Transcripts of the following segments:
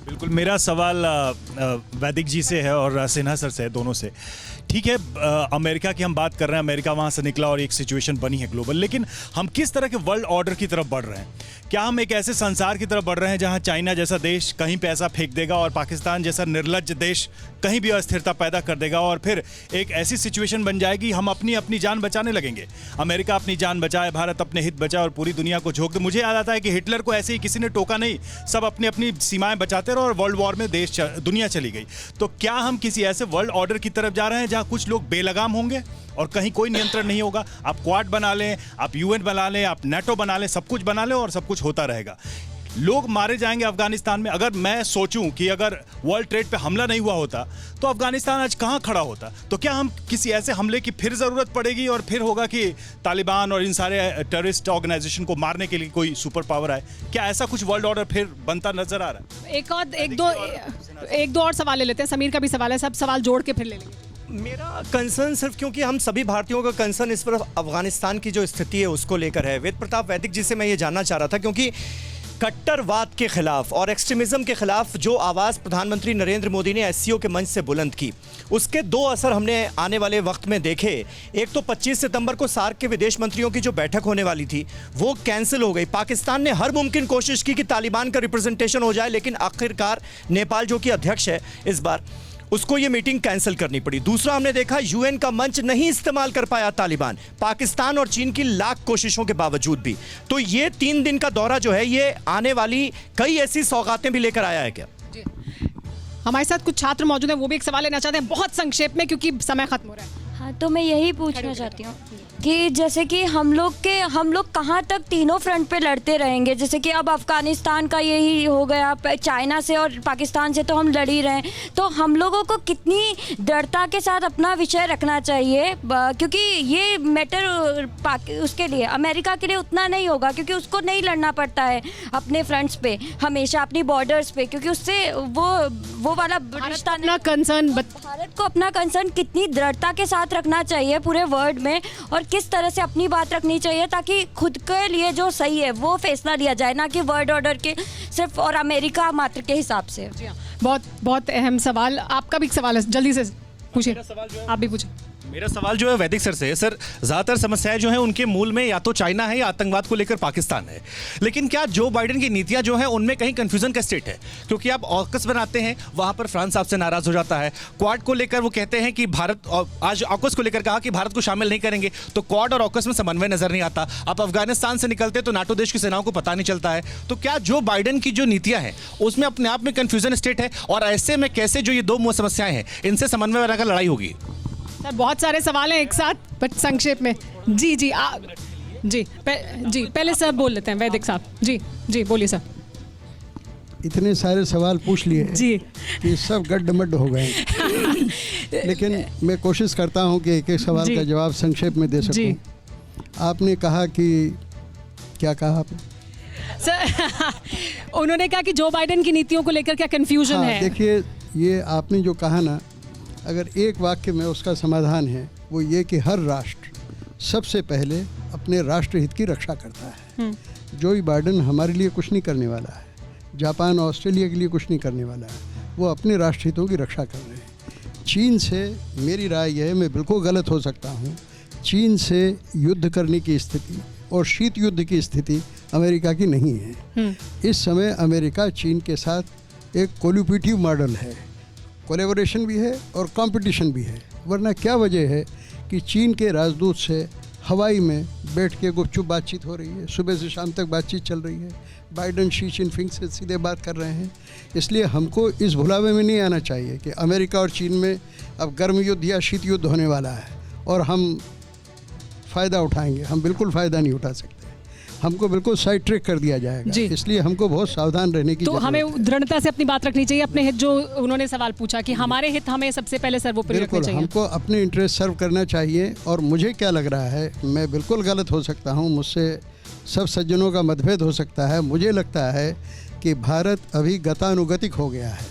बिल्कुल, मेरा सवाल वैदिक जी से है और सिन्हा सर से है, दोनों से। ठीक है, अमेरिका की हम बात कर रहे हैं, अमेरिका वहाँ से निकला और एक सिचुएशन बनी है ग्लोबल, लेकिन हम किस तरह के वर्ल्ड ऑर्डर की तरफ बढ़ रहे हैं? क्या हम एक ऐसे संसार की तरफ बढ़ रहे हैं जहाँ चाइना जैसा देश कहीं पे ऐसा फेंक देगा और पाकिस्तान जैसा निर्लज्ज देश कहीं भी अस्थिरता पैदा कर देगा और फिर एक ऐसी सिचुएशन बन जाएगी, हम अपनी अपनी जान बचाने लगेंगे? अमेरिका अपनी जान बचाए, भारत अपने हित बचाए और पूरी दुनिया को झोंक दे। मुझे याद आता है कि हिटलर को ऐसे ही किसी ने टोका नहीं, सब अपनी अपनी सीमाएं बचाते रहे और वर्ल्ड वॉर में दुनिया चली गई। तो क्या हम किसी ऐसे वर्ल्ड ऑर्डर की तरफ जा रहे हैं जहाँ कुछ लोग बेलगाम होंगे और कहीं कोई नियंत्रण नहीं होगा? आप क्वाड बना लें, आप यूएन बना लें, आप नेटो बना लें, सब कुछ बना लें और सब कुछ होता रहेगा। लोग मारे जाएंगे अफगानिस्तान में। अगर मैं सोचूं कि अगर वर्ल्ड ट्रेड पे हमला नहीं हुआ होता तो अफगानिस्तान आज कहां खड़ा होता? तो क्या हम किसी ऐसे हमले की फिर जरूरत पड़ेगी और फिर होगा कि तालिबान और इन सारे टेररिस्ट ऑर्गेनाइजेशन को मारने के लिए कोई सुपर पावर आए? क्या ऐसा कुछ वर्ल्ड ऑर्डर फिर बनता नजर आ रहा है? एक दो और सवाल ले लेते हैं। समीर का भी सवाल है, सब सवाल जोड़ के फिर ले लेंगे। मेरा कंसर्न सिर्फ क्योंकि हम सभी भारतीयों का कंसर्न इस पर अफगानिस्तान की जो स्थिति है उसको लेकर है। वेद प्रताप वैदिक जी से मैं ये जानना चाह रहा था, क्योंकि कट्टरवाद के खिलाफ और एक्सट्रीमिज्म के खिलाफ जो आवाज़ प्रधानमंत्री नरेंद्र मोदी ने एससीओ के मंच से बुलंद की, उसके दो असर हमने आने वाले वक्त में देखे। एक तो 25 सितंबर को सार्क के विदेश मंत्रियों की जो बैठक होने वाली थी वो कैंसिल हो गई। पाकिस्तान ने हर मुमकिन कोशिश की कि तालिबान का रिप्रेजेंटेशन हो जाए, लेकिन आखिरकार नेपाल जो कि अध्यक्ष है इस बार, उसको ये मीटिंग कैंसिल करनी पड़ी। दूसरा, हमने देखा यूएन का मंच नहीं इस्तेमाल कर पाया तालिबान, पाकिस्तान और चीन की लाख कोशिशों के बावजूद भी। तो ये 3 दिन का दौरा जो है ये आने वाली कई ऐसी सौगातें भी लेकर आया है क्या? हमारे साथ कुछ छात्र मौजूद हैं, वो भी एक सवाल लेना चाहते हैं बहुत संक्षेप में क्योंकि समय खत्म हो रहा है। हाँ, तो मैं यही पूछना चाहती हूँ कि जैसे कि हम लोग कहाँ तक तीनों फ्रंट पे लड़ते रहेंगे? जैसे कि अब अफ़गानिस्तान का यही हो गया, चाइना से और पाकिस्तान से तो हम लड़ ही रहे हैं। तो हम लोगों को कितनी दृढ़ता के साथ अपना विषय रखना चाहिए? क्योंकि ये मैटर उसके लिए, अमेरिका के लिए उतना नहीं होगा क्योंकि उसको नहीं लड़ना पड़ता है अपने फ्रंट्स पे हमेशा, अपनी बॉर्डर्स पे, क्योंकि उससे वो वाला रिश्ता अपना कंसर्न भारत को अपना कंसर्न कितनी दृढ़ता के साथ रखना चाहिए पूरे वर्ल्ड में, और किस तरह से अपनी बात रखनी चाहिए ताकि खुद के लिए जो सही है वो फैसला लिया जाए, ना कि वर्ल्ड ऑर्डर के सिर्फ और अमेरिका मात्र के हिसाब से। बहुत बहुत अहम सवाल। आपका भी एक सवाल है, जल्दी से पूछिए। आप भी पूछिए। मेरा सवाल जो है वैदिक सर से। सर, ज़्यादातर समस्याएं जो हैं उनके मूल में या तो चाइना है या आतंकवाद को लेकर पाकिस्तान है, लेकिन क्या जो बाइडेन की नीतियां जो हैं उनमें कहीं कंफ्यूजन का स्टेट है? क्योंकि आप ऑकस बनाते हैं, वहां पर फ्रांस आपसे नाराज हो जाता है। क्वाड को लेकर वो कहते हैं कि भारत, आज ऑकस को लेकर कहा कि भारत को शामिल नहीं करेंगे, तो क्वाड और ऑकस में समन्वय नजर नहीं आता। आप अफगानिस्तान से निकलते तो नाटो देश की सेनाओं को पता नहीं चलता है। तो क्या जो बाइडेन की जो नीतियां हैं उसमें अपने आप में कंफ्यूजन स्टेट है, और ऐसे में कैसे जो ये दो समस्याएं हैं इनसे समन्वय बनाकर लड़ाई होगी? सर, बहुत सारे सवाल हैं एक साथ, बट संक्षेप में। जी पहले सर बोल लेते हैं, वैदिक साहब। जी बोलिए सर। इतने सारे सवाल पूछ लिए जी कि सब गड्ढमड्ढ हो गए लेकिन मैं कोशिश करता हूं कि एक एक सवाल का जवाब संक्षेप में दे सकूं। आपने कहा कि, क्या कहा आपने? सर उन्होंने कहा कि जो बाइडेन की नीतियों को लेकर क्या कंफ्यूजन है। देखिए, ये आपने जो कहा ना, अगर एक वाक्य में उसका समाधान है वो ये कि हर राष्ट्र सबसे पहले अपने राष्ट्र हित की रक्षा करता है। जो बाइडेन हमारे लिए कुछ नहीं करने वाला है, जापान ऑस्ट्रेलिया के लिए कुछ नहीं करने वाला है, वो अपने राष्ट्र हितों की रक्षा कर रहे हैं। चीन से मेरी राय यह है, मैं बिल्कुल गलत हो सकता हूँ, चीन से युद्ध करने की स्थिति और शीत युद्ध की स्थिति अमेरिका की नहीं है। इस समय अमेरिका चीन के साथ एक कोलिपिटिव मॉडल है, कोलैबोरेशन भी है और कंपटीशन भी है। वरना क्या वजह है कि चीन के राजदूत से हवाई में बैठ के गुपचुप बातचीत हो रही है, सुबह से शाम तक बातचीत चल रही है, बाइडेन शी जिनपिंग से सीधे बात कर रहे हैं। इसलिए हमको इस भुलावे में नहीं आना चाहिए कि अमेरिका और चीन में अब गर्म युद्ध या शीत युद्ध होने वाला है और हम फ़ायदा उठाएंगे। हम बिल्कुल फ़ायदा नहीं उठा सकते, हमको बिल्कुल साइड ट्रैक कर दिया जाएगा। इसलिए हमको बहुत सावधान रहने की तो हमें दृढ़ता से अपनी बात रखनी चाहिए, अपने हित, जो उन्होंने सवाल पूछा कि हमारे हित हमें सबसे पहले सर्वोपरि रखने चाहिए। हमको अपने इंटरेस्ट सर्व करना चाहिए। और मुझे क्या लग रहा है, मैं बिल्कुल गलत हो सकता हूँ, मुझसे सब सज्जनों का मतभेद हो सकता है, मुझे लगता है कि भारत अभी गतानुगतिक हो गया है,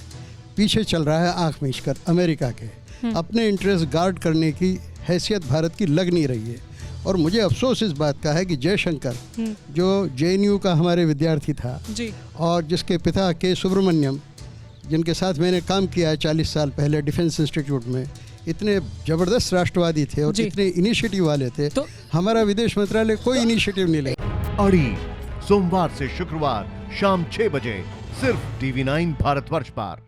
पीछे चल रहा है आँख मीच कर अमेरिका के। अपने इंटरेस्ट गार्ड करने की हैसियत भारत की लग नहीं रही है। और मुझे अफसोस इस बात का है कि जयशंकर, जो जेएनयू का हमारे विद्यार्थी था और जिसके पिता के सुब्रमण्यम जिनके साथ मैंने काम किया है 40 साल पहले डिफेंस इंस्टीट्यूट में, इतने जबरदस्त राष्ट्रवादी थे और जी। इतने इनिशिएटिव वाले थे, तो- हमारा विदेश मंत्रालय कोई इनिशिएटिव नहीं ले। अड़ी सोमवार से शुक्रवार शाम 6 बजे सिर्फ TV9 भारतवर्ष पर।